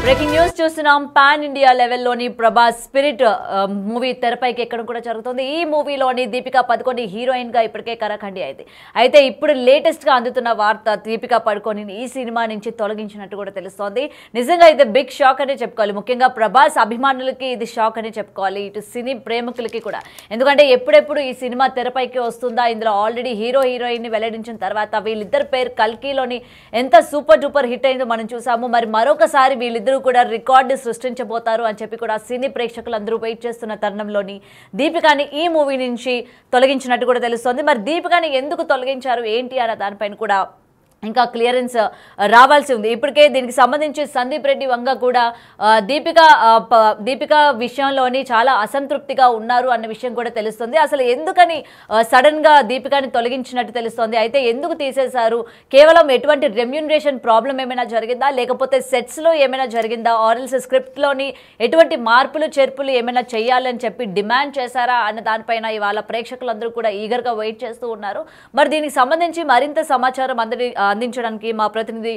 Breaking news చూస్తున్నాం. Pan India లెవెల్లోని Prabhas spirit movie తెరపైకి ఎక్కడం కూడా జరుగుతుంది. ఈ మూవీలోని దీపికా పదుకొనే హీరోయిన్ గా ఇప్పటికే కరాఖండి అయింది. అయితే ఇప్పుడు లేటెస్ట్ గా అందుతున్న వార్త దీపికా పదుకొనే ఈ సినిమా నుంచి తొలగించినట్టు కూడా తెలుస్తోంది. నిజంగా ఇది బిగ్ షాక్ అనే చెప్పుకోవాలి. ముఖ్యంగా ప్రభాస్ అభిమానులకి ఇది షాక్ అనే చెప్పుకోవాలి, ఇటు సినీ ప్రేమికులకి కూడా. ఎందుకంటే ఎప్పుడెప్పుడు ఈ సినిమా తెరపైకి వస్తుందా, ఇందులో ఆల్రెడీ హీరో హీరోయిన్ ని వెల్లడించిన తర్వాత వీళ్ళిద్దరు పేరు కల్కిలోని ఎంత సూపర్ డూపర్ హిట్ అయిందో మనం చూసాము. మరి మరొకసారి వీళ్ళిద్దరు కూడా రికార్డు సృష్టించబోతారు అని చెప్పి కూడా సినీ ప్రేక్షకులందరూ వెయిట్ చేస్తున్న తరుణంలోని దీపికాని ఈ మూవీ నుంచి తొలగించినట్టు కూడా తెలుస్తోంది. మరి దీపికాని ఎందుకు తొలగించారు ఏంటి అన్న దానిపైన కూడా ఇంకా క్లియరెన్స్ రావాల్సి ఉంది. ఇప్పటికే దీనికి సంబంధించి సందీప్ రెడ్డి వంగ కూడా దీపిక విషయంలోని చాలా అసంతృప్తిగా ఉన్నారు అన్న విషయం కూడా తెలుస్తుంది. అసలు ఎందుకని సడన్ గా దీపికాని తొలగించినట్టు తెలుస్తోంది. అయితే ఎందుకు తీసేశారు, కేవలం ఎటువంటి రెమ్యూనరేషన్ ప్రాబ్లం ఏమైనా జరిగిందా, లేకపోతే సెట్స్ లో ఏమైనా జరిగిందా, ఆర్ఎల్స్ స్క్రిప్ట్ లోని ఎటువంటి మార్పులు చేర్పులు ఏమైనా చేయాలని చెప్పి డిమాండ్ చేశారా అన్న దానిపైన ఇవాళ ప్రేక్షకులందరూ కూడా ఈగర్ గా వెయిట్ చేస్తూ ఉన్నారు. మరి దీనికి సంబంధించి మరింత సమాచారం అందించడానికి మా ప్రతినిధి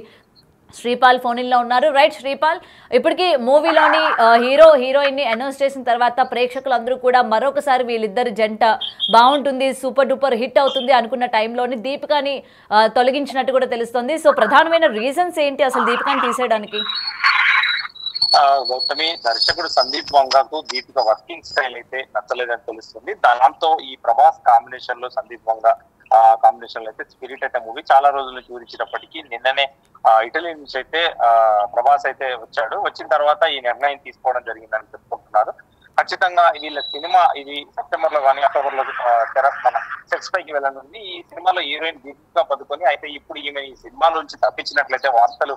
శ్రీపాల్ ఫోన్ ఇన్ లో ఉన్నారు. రైట్ శ్రీపాల్, ఇప్పటికీ మూవీలోని హీరో హీరోయిన్ ని అనౌన్స్ చేసిన తర్వాత ప్రేక్షకులందరూ కూడా మరొకసారి వీళ్ళిద్దరు జంట బాగుంటుంది, సూపర్ డూపర్ హిట్ అవుతుంది అనుకున్న టైంలోని దీపికాని తొలగించినట్టు కూడా తెలుస్తుంది. సో ప్రధానమైన రీజన్స్ ఏంటి అసలు దీపికాని తీసేయడానికి? గౌతమి, దర్శకుడు సందీప్ వంగకు దీపిక వర్కింగ్ స్టైల్ అయితే నచ్చలేదని తెలుస్తుంది. దాంతో ఈ ప్రభాస్ కాంబినేషన్ లో సందీప్ వంగ కాంబినేషన్ లో అయితే స్పిరిట్ అయితే మూవీ చాలా రోజులు చూపించినప్పటికీ నిన్ననే ఇటలీ నుంచి అయితే ప్రభాస్ అయితే వచ్చాడు. వచ్చిన తర్వాత ఈ నిర్ణయం తీసుకోవడం జరిగిందని చెప్పుకుంటున్నారు. ఖచ్చితంగా వీళ్ళ సినిమా ఇది సెప్టెంబర్ లో కానీ అక్టోబర్ లో మన సెట్స్ పైకి వెళ్ళనుంది. ఈ సినిమాలో హీరోయిన్ దీపికా పదుకొని అయితే ఇప్పుడు ఈమె ఈ సినిమా నుంచి తప్పించినట్లయితే వార్తలు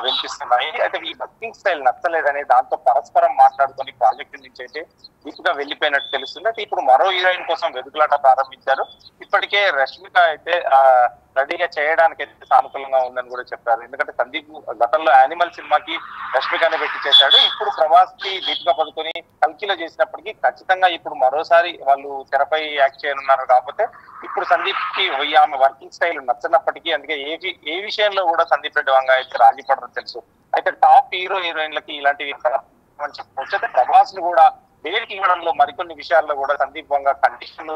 వినిపిస్తున్నాయి. అయితే ఈ వర్కింగ్ స్టైల్ నచ్చలేదని దాంతో పరస్పరం మాట్లాడుకొని ప్రాజెక్ట్ నుంచి అయితే దీపికా వెళ్ళిపోయినట్టు తెలుస్తుంది. అయితే ఇప్పుడు మరో హీరోయిన్ కోసం వెతుకులాట ప్రారంభించారు. ఇప్పటికే రష్మిక అయితే రెడీగా చేయడానికి అయితే సానుకూలంగా ఉందని కూడా చెప్పారు. ఎందుకంటే సందీప్ గతంలో యానిమల్ సినిమాకి రష్మికనే పెట్టి చేశాడు. ఇప్పుడు ప్రభాస్ కి దీపికా పదుకొని కల్కిలో చేసినప్పటికీ ఖచ్చితంగా ఇప్పుడు మరోసారి వాళ్ళు తెరపై యాక్ట్ చేయనున్నారు. కాకపోతే ఇప్పుడు సందీప్ కి ఆమె వర్కింగ్ స్టైల్ నచ్చినప్పటికీ అందుకే ఏ విషయంలో కూడా సందీప్ రెడ్డి వంగ అయితే రాజీ పడడం తెలుసు. అయితే టాప్ హీరో హీరోయిన్లకి ఇలాంటివి అని చెప్పవచ్చు. అయితే ప్రభాస్ ను కూడా డేట్ ఇవ్వడంలో మరికొన్ని విషయాల్లో కూడా సందీప్ వంగ కండిషన్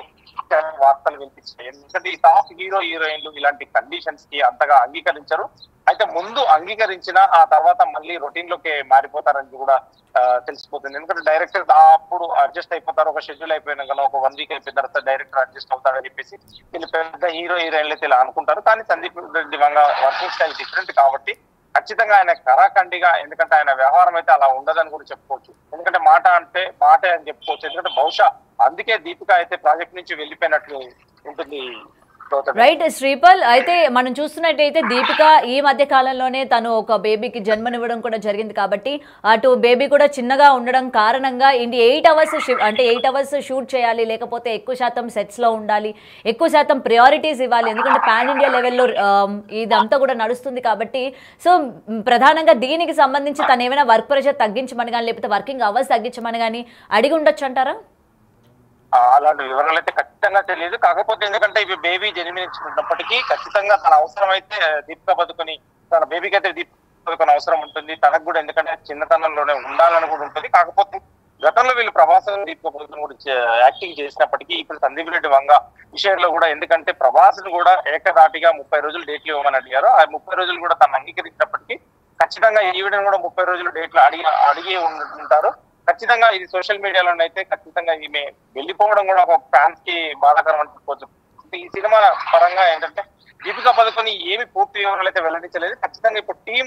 వార్తలు వినిపించాయి. ఎందుకంటే ఈ టాప్ హీరో హీరోయిన్లు ఇలాంటి కండిషన్స్ కి అంతగా అంగీకరించరు. అయితే ముందు అంగీకరించిన ఆ తర్వాత మళ్ళీ రొటీన్ లోకి మారిపోతారని కూడా తెలిసిపోతుంది. ఎందుకంటే డైరెక్టర్ అప్పుడు అడ్జస్ట్ అయిపోతారు. ఒక షెడ్యూల్ అయిపోయినా కదా, ఒక 1 వీక్ అయిపోయిన తర్వాత డైరెక్టర్ అడ్జస్ట్ అవుతారని చెప్పేసి వీళ్ళు పెద్ద హీరో హీరోయిన్లు అయితే ఇలా అనుకుంటారు. కానీ Sandeep Reddy Vanga working style different కాబట్టి ఖచ్చితంగా ఆయన కరాఖండిగా, ఎందుకంటే ఆయన వ్యవహారం అయితే అలా ఉండదని కూడా చెప్పుకోవచ్చు. ఎందుకంటే మాట అంటే మాటే అని చెప్పుకోవచ్చు. ఎందుకంటే బహుశా అందుకే దీపిక అయితే ప్రాజెక్ట్ నుంచి వెళ్ళిపోయినట్లు ఉంటుంది. రైట్ శ్రీపాల్, అయితే మనం చూస్తున్నట్టయితే దీపిక ఈ మధ్య కాలంలోనే తను ఒక బేబీకి జన్మనివ్వడం కూడా జరిగింది. కాబట్టి అటు బేబీ కూడా చిన్నగా ఉండడం కారణంగా 8 అవర్స్ షూట్ చేయాలి, లేకపోతే ఎక్కువ శాతం సెట్స్ లో ఉండాలి, ఎక్కువ శాతం ప్రయారిటీస్ ఇవ్వాలి. ఎందుకంటే పాన్ ఇండియా లెవెల్లో ఇదంతా కూడా నడుస్తుంది కాబట్టి. సో ప్రధానంగా దీనికి సంబంధించి తను ఏమైనా వర్క్ ప్రెషర్ తగ్గించమని కానీ, లేకపోతే వర్కింగ్ అవర్స్ తగ్గించమని కానీ అడిగి ఉండొచ్చు అంటారా? అలాంటి వివరాలు అయితే ఖచ్చితంగా తెలియదు. కాకపోతే ఎందుకంటే ఇవి బేబీ జన్మించినప్పటికీ ఖచ్చితంగా తన అవసరం అయితే దీపికా పదుకొని, తన బేబీకి అయితే దీపికా పదుకొని అవసరం ఉంటుంది తనకు కూడా. ఎందుకంటే చిన్నతనంలోనే ఉండాలని కూడా ఉంటుంది. కాకపోతే గతంలో వీళ్ళు ప్రభాస్ దీపికా పదుకొని కూడా యాక్టింగ్ చేసినప్పటికీ ఇప్పుడు సందీప్ రెడ్డి వంగ విషయంలో కూడా, ఎందుకంటే ప్రభాస్ ను కూడా ఏకదాటిగా 30 రోజులు డేట్లు ఇవ్వమని అడిగారు. ఆ 30 రోజులు కూడా తను అంగీకరించినప్పటికీ ఖచ్చితంగా ఈవిడ కూడా 30 రోజులు డేట్లు అడిగి ఉంటారు. ఖచ్చితంగా ఇది సోషల్ మీడియాలో అయితే ఖచ్చితంగా ఈమె వెళ్ళిపోవడం కూడా ఒక ఫ్యాన్స్ కి బాధాకరం అని చెప్పుకోవచ్చు. ఈ సినిమా పరంగా ఏంటంటే దీపికా పదుకొని ఏమి పూర్తి వివరాలు అయితే వెల్లడించలేదు. ఖచ్చితంగా ఇప్పుడు టీం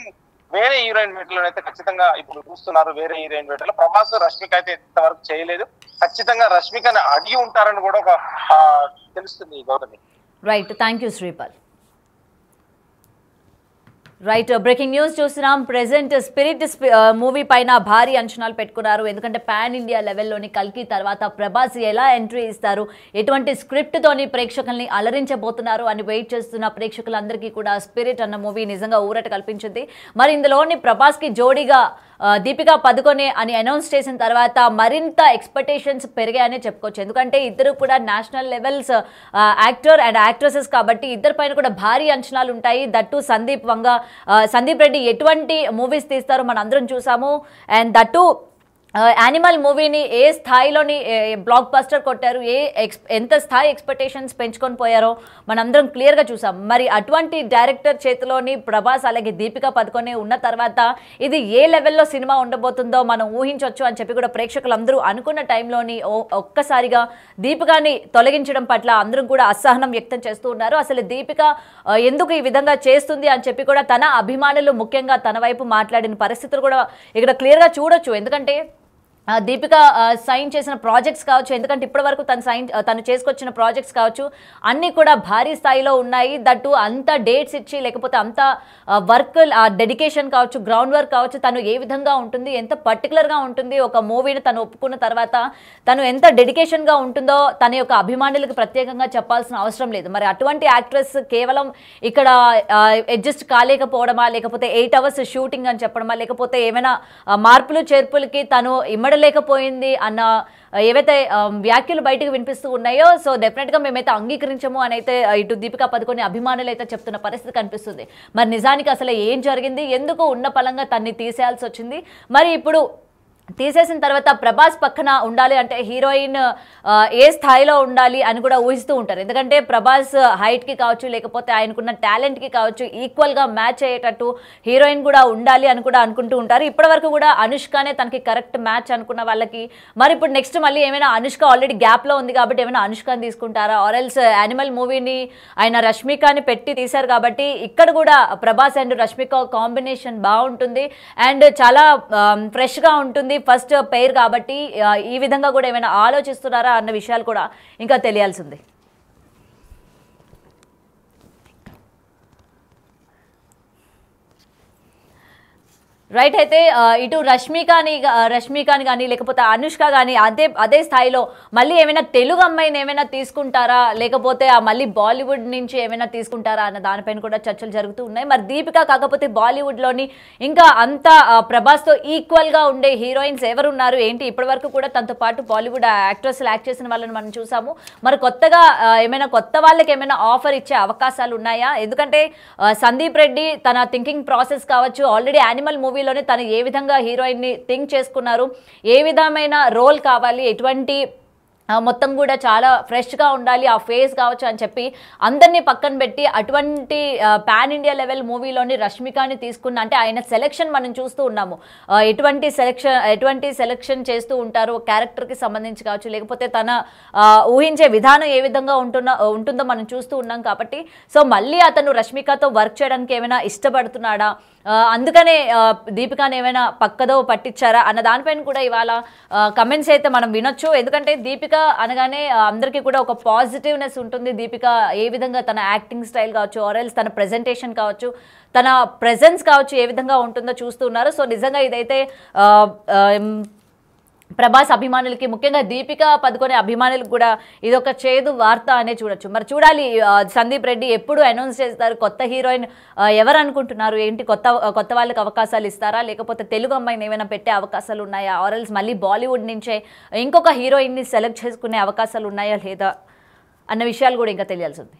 వేరే హీరోయిన్ వేటలో అయితే ఖచ్చితంగా ఇప్పుడు చూస్తున్నారు. వేరే హీరోయిన్ వేటలో ప్రభాస్ రష్మిక అయితే ఇంతవరకు చేయలేదు. ఖచ్చితంగా రష్మికని అడిగి ఉంటారని కూడా ఒక తెలుస్తుంది Gautami. Right, thank you Sripal. Right, breaking news చూస్తున్నాం. ప్రెసెంట్ స్పిరిట్ మూవీ పైన భారీ అంచనాలు పెట్టుకున్నారు. ఎందుకంటే పాన్ ఇండియా లెవెల్లోని కల్కి తర్వాత ప్రభాస్ ఎలా ఎంట్రీ ఇస్తారు, ఎటువంటి స్క్రిప్ట్ తోని ప్రేక్షకుల్ని అలరించబోతున్నారు అని వెయిట్ చేస్తున్న ప్రేక్షకులందరికీ కూడా స్పిరిట్ అన్న మూవీ నిజంగా ఊరట కల్పించింది. మరి ఇందులోని ప్రభాస్ కి జోడీగా దీపికా పదుకొనే అని అనౌన్స్ చేసిన తర్వాత మరింత ఎక్స్పెక్టేషన్స్ పెరిగాయనే చెప్పుకోవచ్చు. ఎందుకంటే ఇద్దరు కూడా national levels actor and actresses కాబట్టి ఇద్దరిపైన కూడా భారీ అంచనాలు ఉంటాయి. దట్టు సందీప్ వంగ సందీప్ రెడ్డి ఎటువంటి మూవీస్ తీస్తారో మనం అందరం చూసాము. అండ్ దట్టు యానిమల్ మూవీని ఏ స్థాయిలోని బ్లాక్ బస్టర్ కొట్టారు, ఎంత స్థాయి ఎక్స్పెక్టేషన్స్ పెంచుకొని పోయారో మనందరం క్లియర్గా చూసాం. మరి అటువంటి డైరెక్టర్ చేతిలోని ప్రభాస్ అలాగే దీపికా పదుకొనే ఉన్న తర్వాత ఇది ఏ లెవెల్లో సినిమా ఉండబోతుందో మనం ఊహించవచ్చు అని చెప్పి కూడా ప్రేక్షకులందరూ అనుకున్న టైంలోని ఒక్కసారిగా దీపికాని తొలగించడం పట్ల అందరూ కూడా అసహనం వ్యక్తం చేస్తూ ఉన్నారు. అసలు దీపిక ఎందుకు ఈ విధంగా చేస్తుంది అని చెప్పి కూడా తన అభిమానులు ముఖ్యంగా తన వైపు మాట్లాడిన పరిస్థితులు కూడా ఇక్కడ క్లియర్గా చూడొచ్చు. ఎందుకంటే దీపిక సైన్ చేసిన ప్రాజెక్ట్స్ కావచ్చు, ఎందుకంటే ఇప్పటి వరకు తను చేసుకొచ్చిన ప్రాజెక్ట్స్ కావచ్చు అన్నీ కూడా భారీ స్థాయిలో ఉన్నాయి. దట్టు అంత డేట్స్ ఇచ్చి లేకపోతే అంత వర్క్ డెడికేషన్ కావచ్చు, గ్రౌండ్ వర్క్ కావచ్చు, తను ఏ విధంగా ఉంటుంది, ఎంత పర్టికులర్గా ఉంటుంది ఒక మూవీని తను ఒప్పుకున్న తర్వాత తను ఎంత డెడికేషన్గా ఉంటుందో తన యొక్క అభిమానులకు ప్రత్యేకంగా చెప్పాల్సిన అవసరం లేదు. మరి అటువంటి యాక్ట్రెస్ కేవలం ఇక్కడ అడ్జస్ట్ కాలేకపోవడమా, లేకపోతే 8 hours షూటింగ్ అని చెప్పడమా, లేకపోతే ఏమైనా మార్పులు చేర్పులకి తను లేకపోయింది అన్న ఏవైతే వ్యాఖ్యలు బయటకు వినిపిస్తూ ఉన్నాయో, సో డెఫినెట్గా మేమైతే అంగీకరించము అని అయితే ఇటు దీపికా పదుకొనే అభిమానులు అయితే చెప్తున్న పరిస్థితి కనిపిస్తుంది. మరి నిజానికి అసలు ఏం జరిగింది, ఎందుకు ఉన్న పలంగా తన్ని తీసేయాల్సి వచ్చింది, మరి ఇప్పుడు తీసేసిన తర్వాత ప్రభాస్ పక్కన ఉండాలి అంటే హీరోయిన్ ఏ స్థాయిలో ఉండాలి అని కూడా ఊహిస్తూ ఉంటారు. ఎందుకంటే ప్రభాస్ హైట్కి కావచ్చు, లేకపోతే ఆయనకున్న టాలెంట్కి కావచ్చు ఈక్వల్గా మ్యాచ్ అయ్యేటట్టు హీరోయిన్ కూడా ఉండాలి అని కూడా అనుకుంటూ ఉంటారు. ఇప్పటివరకు కూడా అనుష్కనే తనకి కరెక్ట్ మ్యాచ్ అనుకున్న వాళ్ళకి మరి ఇప్పుడు నెక్స్ట్ మళ్ళీ ఏమైనా అనుష్క ఆల్రెడీ గ్యాప్లో ఉంది కాబట్టి ఏమైనా అనుష్కని తీసుకుంటారా, ఆర్ఎల్స్ యానిమల్ మూవీని ఆయన రష్మికని పెట్టి తీశారు కాబట్టి ఇక్కడ కూడా ప్రభాస్ అండ్ రష్మిక కాంబినేషన్ బాగుంటుంది అండ్ చాలా ఫ్రెష్గా ఉంటుంది, ఫస్ట్ పెయిర్ కాబట్టి ఈ విధంగా కూడా ఏమైనా ఆలోచిస్తున్నారా అన్న విషయాలు కూడా ఇంకా తెలియాల్సింది. రైట్. అయితే ఇటు రష్మికని కానీ లేకపోతే అనుష్క కానీ అదే స్థాయిలో మళ్ళీ ఏమైనా తెలుగు అమ్మాయిని ఏమైనా తీసుకుంటారా, లేకపోతే మళ్ళీ బాలీవుడ్ నుంచి ఏమైనా తీసుకుంటారా అన్న దానిపైన కూడా చర్చలు జరుగుతూ ఉన్నాయి. మరి దీపిక కాకపోతే బాలీవుడ్లోని ఇంకా అంతా ప్రభాస్తో ఈక్వల్గా ఉండే హీరోయిన్స్ ఎవరున్నారు ఏంటి, ఇప్పటి వరకు కూడా తనతో పాటు బాలీవుడ్ యాక్ట్రెస్లు యాక్ట్ చేసిన వాళ్ళని మనం చూసాము. మరి కొత్తగా ఏమైనా కొత్త వాళ్ళకి ఏమైనా ఆఫర్ ఇచ్చే అవకాశాలు ఉన్నాయా? ఎందుకంటే సందీప్ రెడ్డి తన థింకింగ్ ప్రాసెస్ కావచ్చు, ఆల్రెడీ యానిమల్ మూవీలోనే తను ఏ విధంగా హీరోయిన్ ని థింక్ చేసుకున్నారు, ఏ విధమైన రోల్ కావాలి, ఎటువంటి మొత్తం కూడా చాలా ఫ్రెష్గా ఉండాలి ఆ ఫేస్ కావచ్చు అని చెప్పి అందరినీ పక్కన పెట్టి అటువంటి పాన్ ఇండియా లెవెల్ మూవీలోని రష్మికని తీసుకున్న అంటే ఆయన సెలెక్షన్ మనం చూస్తూ ఉన్నాము. ఎటువంటి సెలెక్షన్ చేస్తూ ఉంటారు క్యారెక్టర్కి సంబంధించి కావచ్చు, లేకపోతే తన ఊహించే విధానం ఏ విధంగా ఉంటుందో మనం చూస్తూ ఉన్నాం. కాబట్టి సో మళ్ళీ అతను రష్మికతో వర్క్ చేయడానికి ఏమైనా ఇష్టపడుతున్నాడా, అందుకనే దీపికాని ఏమైనా పక్కదో పట్టించారా అన్న దానిపైన కూడా ఇవాళ కమెంట్స్ అయితే మనం వినొచ్చు. ఎందుకంటే దీపిక అనగానే అందరికీ కూడా ఒక పాజిటివ్నెస్ ఉంటుంది. దీపిక ఏ విధంగా తన యాక్టింగ్ స్టైల్ కావచ్చు, ఆర్ఎల్స్ తన ప్రెజెంటేషన్ కావచ్చు, తన ప్రెజెన్స్ కావచ్చు ఏ విధంగా ఉంటుందో చూస్తున్నారు. సో నిజంగా ఇదైతే ప్రభాస్ అభిమానులకి ముఖ్యంగా దీపికా పదుకొనే అభిమానులకు కూడా ఇదొక చేదు వార్త అనే చూడొచ్చు. మరి చూడాలి సందీప్ రెడ్డి ఎప్పుడు అనౌన్స్ చేస్తారు, కొత్త హీరోయిన్ ఎవరు అనుకుంటున్నారు ఏంటి, కొత్త వాళ్ళకి అవకాశాలు ఇస్తారా, లేకపోతే తెలుగు అమ్మాయిని ఏమైనా పెట్టే అవకాశాలు ఉన్నాయా, ఆర్ఎల్స్ మళ్ళీ బాలీవుడ్ నుంచే ఇంకొక హీరోయిన్ని సెలెక్ట్ చేసుకునే అవకాశాలు ఉన్నాయా లేదా అన్న విషయాలు కూడా ఇంకా తెలియాల్సి ఉంది.